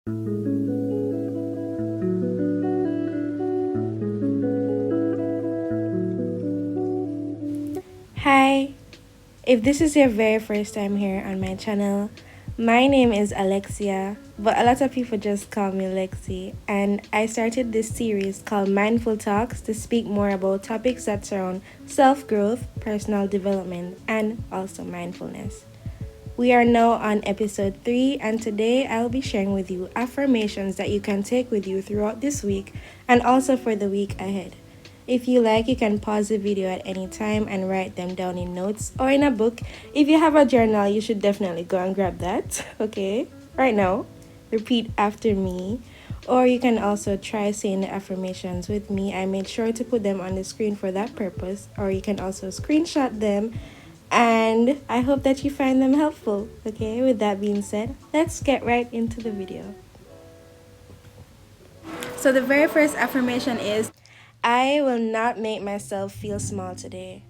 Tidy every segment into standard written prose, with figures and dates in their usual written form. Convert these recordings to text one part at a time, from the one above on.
Hi, if this is your very first time here on my channel, my name is Alexia, but a lot of people just call me Lexi, and I started this series called Mindful Talks to speak more about topics that surround self-growth, personal development, and also mindfulness. We are now on episode 3, and today I'll be sharing with you affirmations that you can take with you throughout this week and also for the week ahead. If you like, you can pause the video at any time and write them down in notes or in a book. If you have a journal, you should definitely go and grab that, okay? Right now, repeat after me. Or you can also try saying the affirmations with me. I made sure to put them on the screen for that purpose. Or you can also screenshot them. And I hope that you find them helpful, okay? With that being said, let's get right into the video. So the very first affirmation is, I will not make myself feel small today.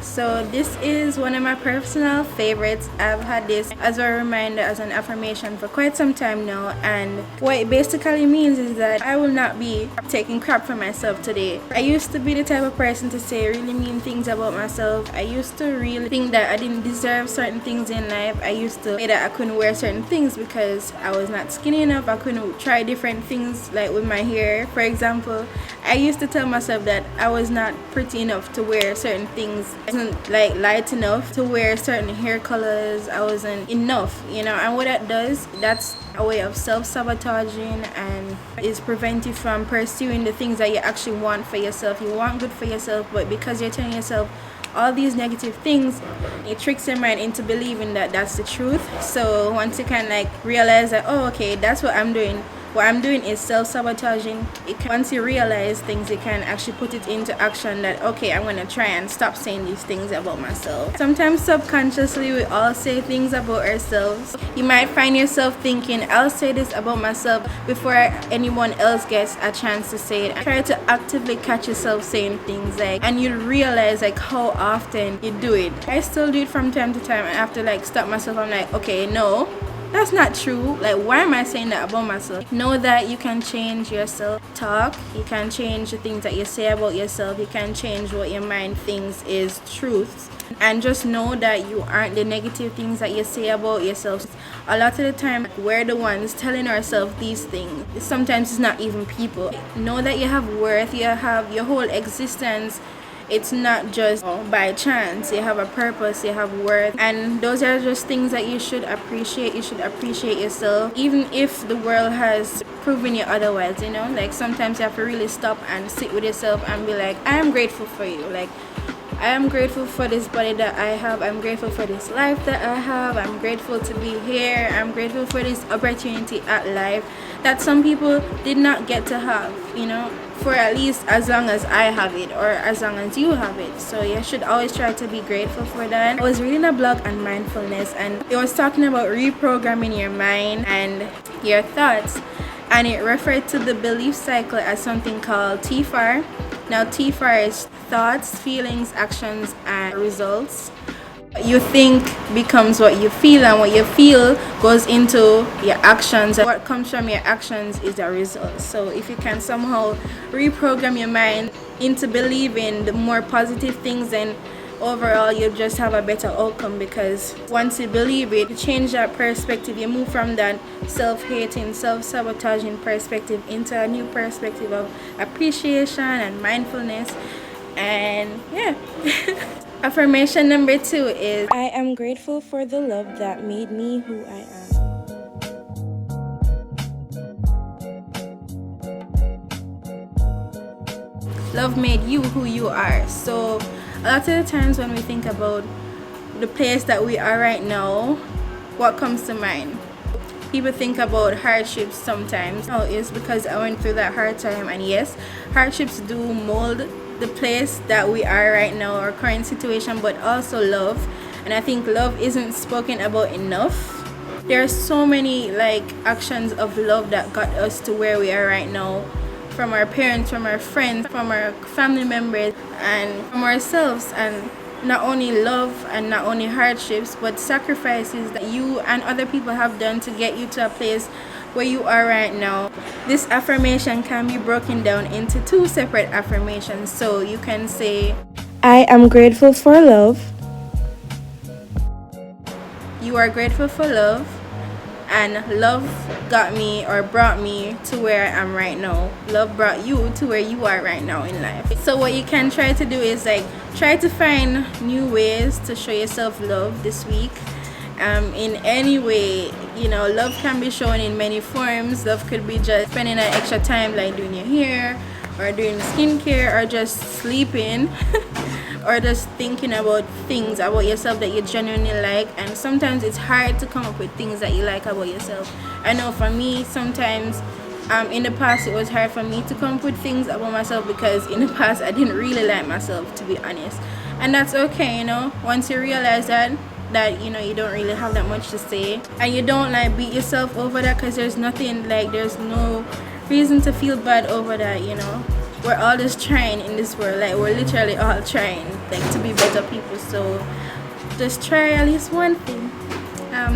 So this is one of my personal favorites. I've had this as a reminder, as an affirmation for quite some time now, and what it basically means is that I will not be taking crap for myself today. I used to be the type of person to say really mean things about myself. I used to really think that I didn't deserve certain things in life. I used to say that I couldn't wear certain things because I was not skinny enough. I couldn't try different things, like with my hair, for example. I used to tell myself that I was not pretty enough to wear certain things. I wasn't like light enough to wear certain hair colors. I wasn't enough, and what that does, that's a way of self-sabotaging and is prevent you from pursuing the things that you actually want for yourself. You want good for yourself, but because you're telling yourself all these negative things, it tricks your mind into believing that that's the truth. So once you can realize that, oh, okay, that's what I'm doing, what I'm doing is self-sabotaging, once you realize things, you can actually put it into action that, okay, I'm going to try and stop saying these things about myself. Sometimes subconsciously we all say things about ourselves. You might find yourself thinking, I'll say this about myself before anyone else gets a chance to say it. And try to actively catch yourself saying things and you realize how often you do it. I still do it from time to time, and I have to stop myself. I'm like, okay, no, that's not true. Why am I saying that about myself? Know that you can change your self-talk. You can change the things that you say about yourself. You can change what your mind thinks is truth. And just know that you aren't the negative things that you say about yourself. A lot of the time, we're the ones telling ourselves these things. Sometimes it's not even people. Know that you have worth. You have your whole existence. It's not just by chance. You have a purpose, you have worth, and those are just things that you should appreciate. You should appreciate yourself, even if the world has proven you otherwise. Sometimes you have to really stop and sit with yourself and be like, I am grateful for you. I am grateful for this body that I have. I'm grateful for this life that I have. I'm grateful to be here. I'm grateful for this opportunity at life that some people did not get to have, for at least as long as I have it, or as long as you have it. So you should always try to be grateful for that. I was reading a blog on mindfulness, and it was talking about reprogramming your mind and your thoughts, and it referred to the belief cycle as something called TFAR. Now TFAR is thoughts, feelings, actions, and results. What you think becomes what you feel, and what you feel goes into your actions, and what comes from your actions is the result. So if you can somehow reprogram your mind into believing the more positive things, then overall you just have a better outcome, because once you believe it, you change that perspective. You move from that self-hating, self-sabotaging perspective into a new perspective of appreciation and mindfulness. And yeah. Affirmation number 2 is, I am grateful for the love that made me who I am. Love made you who you are. So a lot of the times when we think about the place that we are right now, what comes to mind? People think about hardships sometimes. Oh, it's because I went through that hard time. And yes, hardships do mold the place that we are right now, our current situation, but also love. And I think love isn't spoken about enough. There are so many actions of love that got us to where we are right now, from our parents, from our friends, from our family members, and from ourselves. And not only love and not only hardships, but sacrifices that you and other people have done to get you to a place where you are right now. This affirmation can be broken down into 2 separate affirmations. So you can say, I am grateful for love. You are grateful for love, and love got me or brought me to where I am right now. Love brought you to where you are right now in life. So what you can try to do is like try to find new ways to show yourself love this week. In any way, you know, love can be shown in many forms. Love could be just spending an extra time like doing your hair or doing skincare or just sleeping or just thinking about things about yourself that you genuinely like. And sometimes it's hard to come up with things that you like about yourself. I know for me, sometimes in the past it was hard for me to come up with things about myself because in the past I didn't really like myself, to be honest. And that's okay, you know, once you realize that you know you don't really have that much to say, and you don't like beat yourself over that, because there's nothing, like there's no reason to feel bad over that. You know, we're all just trying in this world, like we're literally all trying like to be better people. So just try at least one thing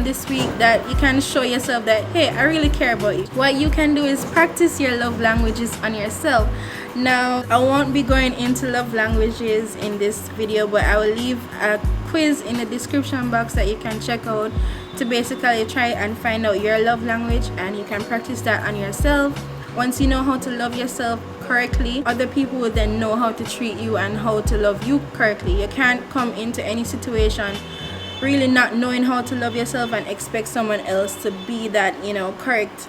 this week that you can show yourself that, hey, I really care about you. What you can do is practice your love languages on yourself. Now, I won't be going into love languages in this video, but I will leave a quiz in the description box that you can check out to basically try and find out your love language, and you can practice that on yourself. Once you know how to love yourself correctly, other people will then know how to treat you and how to love you correctly. You can't come into any situation really not knowing how to love yourself and expect someone else to be that, you know, correct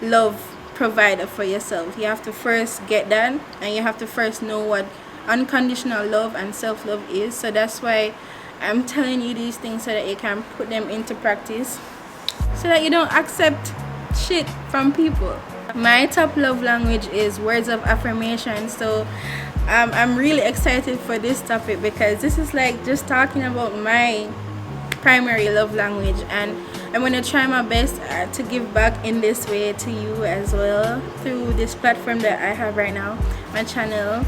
love provider for yourself. You have to first get that, and you have to first know what unconditional love and self-love is. So that's why I'm telling you these things, so that you can put them into practice, so that you don't accept shit from people. My top love language is words of affirmation. So I'm really excited for this topic, because this is like just talking about my primary love language, and I'm going to try my best to give back in this way to you as well, through this platform that I have right now, my channel,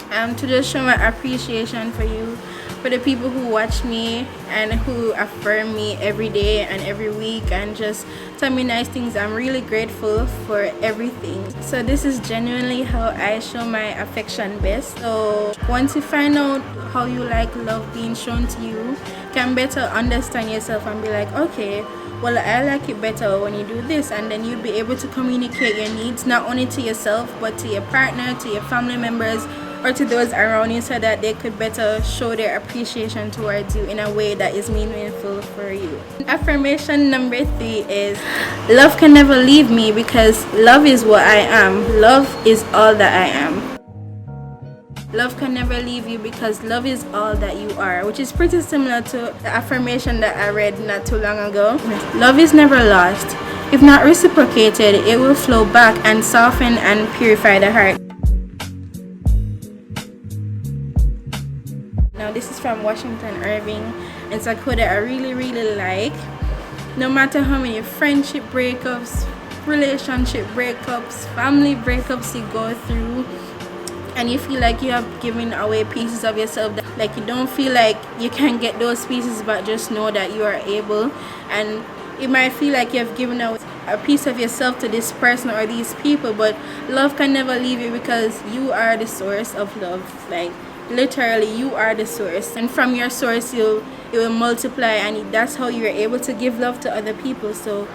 to just show my appreciation for you, for the people who watch me and who affirm me every day and every week and just tell me nice things. I'm really grateful for everything. So this is genuinely how I show my affection best. So once you find out how you like love being shown to you, you can better understand yourself and be like, okay, well, I like it better when you do this. And then you'll be able to communicate your needs not only to yourself, but to your partner, to your family members, or to those around you, so that they could better show their appreciation towards you in a way that is meaningful for you. Affirmation number 3 is, love can never leave me, because love is what I am. Love is all that I am. Love can never leave you, because love is all that you are, which is pretty similar to the affirmation that I read not too long ago. Love is never lost. If not reciprocated, it will flow back and soften and purify the heart. Now this is from Washington Irving. It's a quote that I really like. No matter how many friendship breakups, relationship breakups, family breakups you go through, and you feel like you have given away pieces of yourself, that like you don't feel like you can get those pieces, but just know that you are able. And it might feel like you have given away a piece of yourself to this person or these people, but love can never leave you, because you are the source of love. Like literally, you are the source, and from your source it will multiply, and that's how you're able to give love to other people. So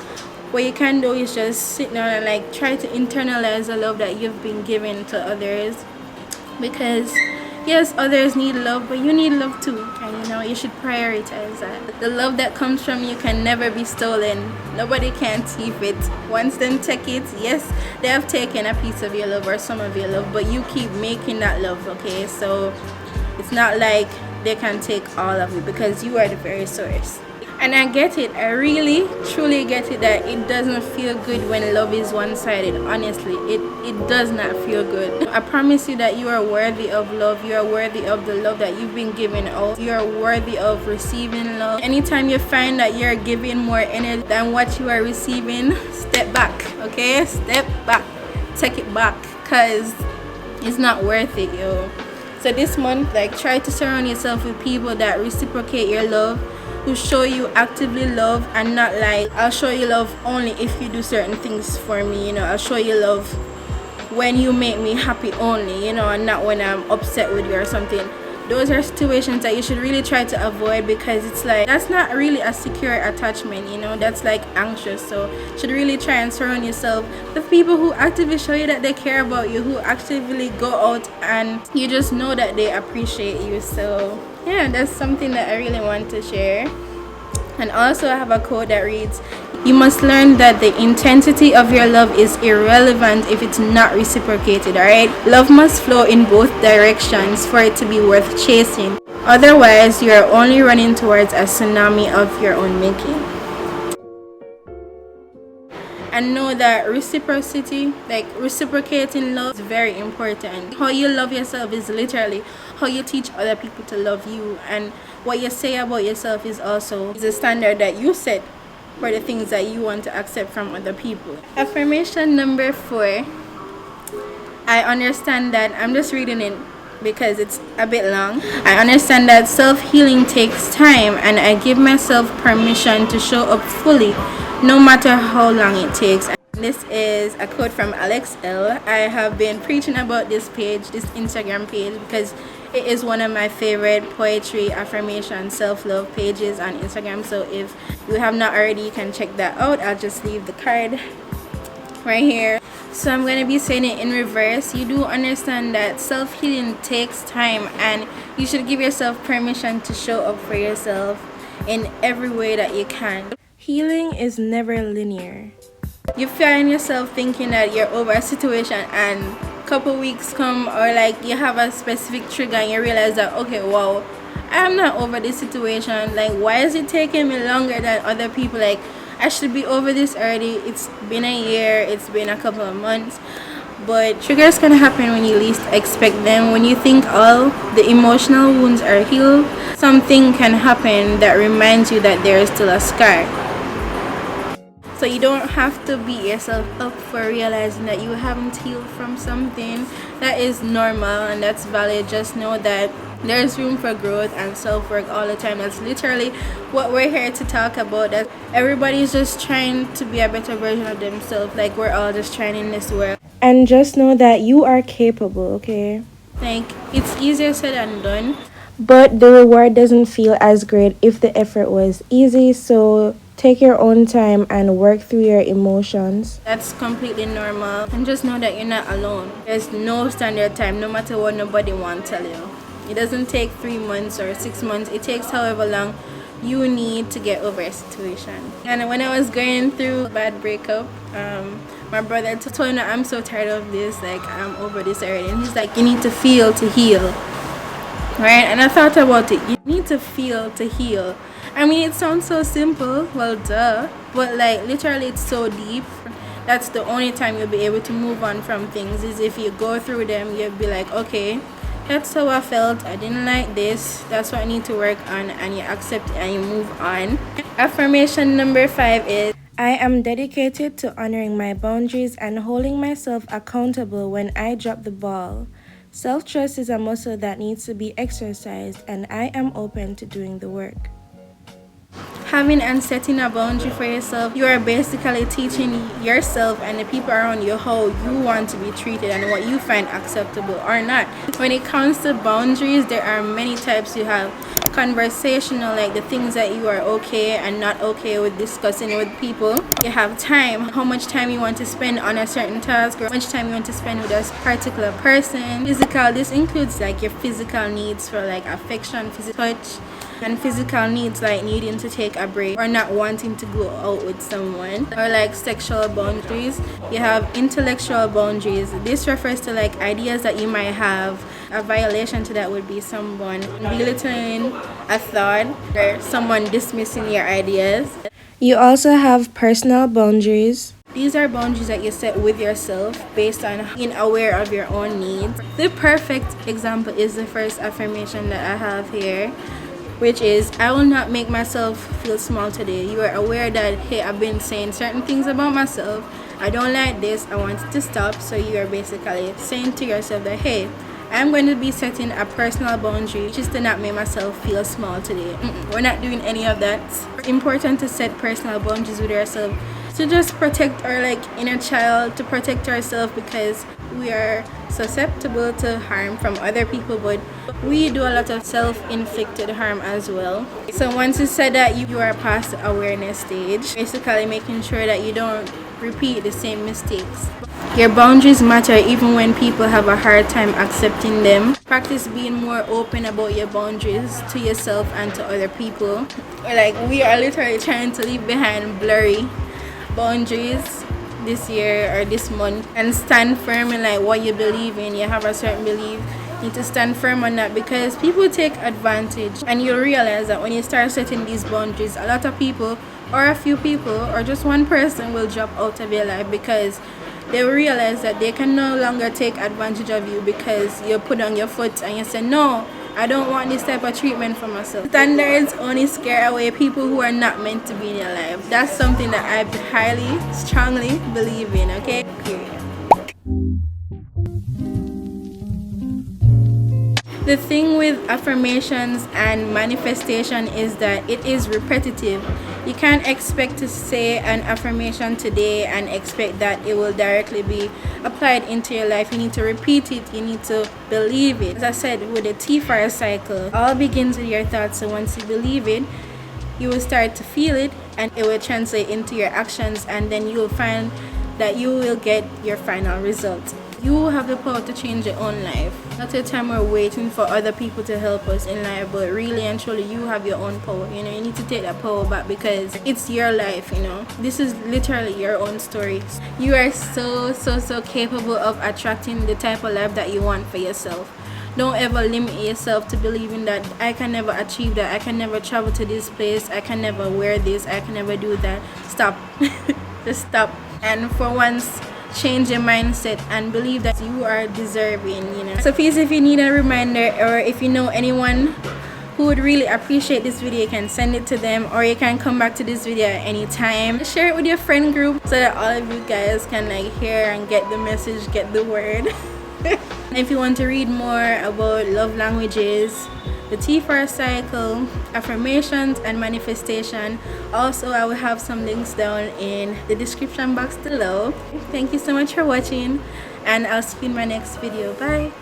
what you can do is just sit down and like try to internalize the love that you've been given to others, because yes, others need love, but you need love too, and you know you should prioritize that. The love that comes from you can never be stolen. Nobody can thief it. Once them take it, yes, they have taken a piece of your love or some of your love, but you keep making that love, okay? So it's not like they can take all of it, because you are the very source. And I get it, I really truly get it, that it doesn't feel good when love is one-sided. Honestly, it does not feel good. I promise you that you are worthy of love. You are worthy of the love that you've been given out. You are worthy of receiving love. Anytime you find that you're giving more energy than what you are receiving, step back, okay? Step back, take it back, because it's not worth it, yo. So this month, like, try to surround yourself with people that reciprocate your love, who show you actively love, and not like, I'll show you love only if you do certain things for me, you know, I'll show you love when you make me happy only, you know, and not when I'm upset with you or something. Those are situations that you should really try to avoid, because it's like, that's not really a secure attachment, you know, that's like anxious. So you should really try and surround yourself with people who actively show you that they care about you, who actively go out and you just know that they appreciate you. So yeah, that's something that I really want to share. And also, I have a quote that reads, "You must learn that the intensity of your love is irrelevant if it's not reciprocated," alright? Love must flow in both directions for it to be worth chasing. Otherwise, you are only running towards a tsunami of your own making. And know that reciprocity, like reciprocating love, is very important. How you love yourself is literally how you teach other people to love you, and what you say about yourself is also a standard that you set for the things that you want to accept from other people. Affirmation number 4. I understand that, I'm just reading it because it's a bit long. I understand that self-healing takes time, and I give myself permission to show up fully, no matter how long it takes. This is a quote from Alex L. I have been preaching about this page, this Instagram page, because it is one of my favorite poetry, affirmation, self-love pages on Instagram. So if you have not already, you can check that out. I'll just leave the card right here. So I'm going to be saying it in reverse. You do understand that self-healing takes time, and you should give yourself permission to show up for yourself in every way that you can. Healing is never linear. You find yourself thinking that you're over a situation, and a couple weeks come, or like you have a specific trigger and you realize that, okay, wow, I'm not over this situation. Like, why is it taking me longer than other people? Like, I should be over this already. It's been a year, it's been a couple of months. But triggers can happen when you least expect them. When you think all the emotional wounds are healed, something can happen that reminds you that there is still a scar. So you don't have to beat yourself up for realizing that you haven't healed from something. That is normal and that's valid. Just know that there's room for growth and self-work all the time. That's literally what we're here to talk about. That everybody's just trying to be a better version of themselves. Like, we're all just trying in this world. And just know that you are capable, okay? Like, it's easier said than done. But the reward doesn't feel as great if the effort was easy. So take your own time and work through your emotions. That's completely normal. And just know that you're not alone. There's no standard time, no matter what nobody wants to tell you. It doesn't take 3 months or 6 months. It takes however long you need to get over a situation. And when I was going through a bad breakup, my brother told me, I'm so tired of this, like, I'm over this already. And he's like, you need to feel to heal. Right? And I thought about it. You need to feel to heal. I mean, it sounds so simple, well, duh, but like literally it's so deep. That's the only time you'll be able to move on from things, is if you go through them. You'll be like, okay, that's how I felt, I didn't like this, that's what I need to work on, and you accept it and you move on. Affirmation number 5 is, I am dedicated to honoring my boundaries and holding myself accountable when I drop the ball. Self-trust is a muscle that needs to be exercised, and I am open to doing the work. Having and setting a boundary for yourself, you are basically teaching yourself and the people around you how you want to be treated and what you find acceptable or not. When it comes to boundaries, there are many types. You have conversational, like the things that you are okay and not okay with discussing with people. You have time, how much time you want to spend on a certain task, or how much time you want to spend with a particular person. Physical, this includes like your physical needs for like affection, physical touch, and physical needs like needing to take a break or not wanting to go out with someone. Or like sexual boundaries. You have intellectual boundaries. This refers to like ideas that you might have. A violation to that would be someone belittling a thought or someone dismissing your ideas. You also have personal boundaries. These are boundaries that you set with yourself based on being aware of your own needs. The perfect example is the first affirmation that I have here, which is, I will not make myself feel small today. You are aware that, hey, I've been saying certain things about myself. I don't like this. I want it to stop. So you are basically saying to yourself that, hey, I'm going to be setting a personal boundary just to not make myself feel small today. We're not doing any of that. It's important to set personal boundaries with ourselves to just protect our inner child, to protect ourselves, because we are susceptible to harm from other people, but we do a lot of self-inflicted harm as well. So once you said that you are past the awareness stage, basically making sure that you don't repeat the same mistakes. Your boundaries matter even when people have a hard time accepting them. Practice being more open about your boundaries to yourself and to other people. We are literally trying to leave behind blurry boundaries this year or this month and stand firm in what you believe in. You have a certain belief, you need to stand firm on that, because people take advantage, and you'll realize that when you start setting these boundaries, a lot of people or a few people or just one person will drop out of your life, because they will realize that they can no longer take advantage of you because you put on your foot and you say, no, I don't want this type of treatment for myself. Standards only scare away people who are not meant to be in your life. That's something that I highly, strongly believe in, okay? Period. The thing with affirmations and manifestation is that it is repetitive. You can't expect to say an affirmation today and expect that it will directly be applied into your life. You need to repeat it. You need to believe it. As I said, with the TFAR cycle, all begins with your thoughts. So once you believe it, you will start to feel it, and it will translate into your actions, and then you will find that you will get your final result. You have the power to change your own life. Not a time we're waiting for other people to help us in life, but really and truly you have your own power. You need to take that power back, because it's your life. This is literally your own story. You are so capable of attracting the type of life that you want for yourself. Don't ever limit yourself to believing that I can never achieve that, I can never travel to this place, I can never wear this, I can never do that. Stop. Just stop. And for once, change your mindset and believe that you are deserving. So please, if you need a reminder, or if you know anyone who would really appreciate this video, you can send it to them, or you can come back to this video at any time. Share it with your friend group so that all of you guys can hear and get the message, get the word. If you want to read more about love languages, the TFAR cycle, affirmations, and manifestation, also I will have some links down in the description box below. Thank you so much for watching, and I'll see you in my next video. Bye.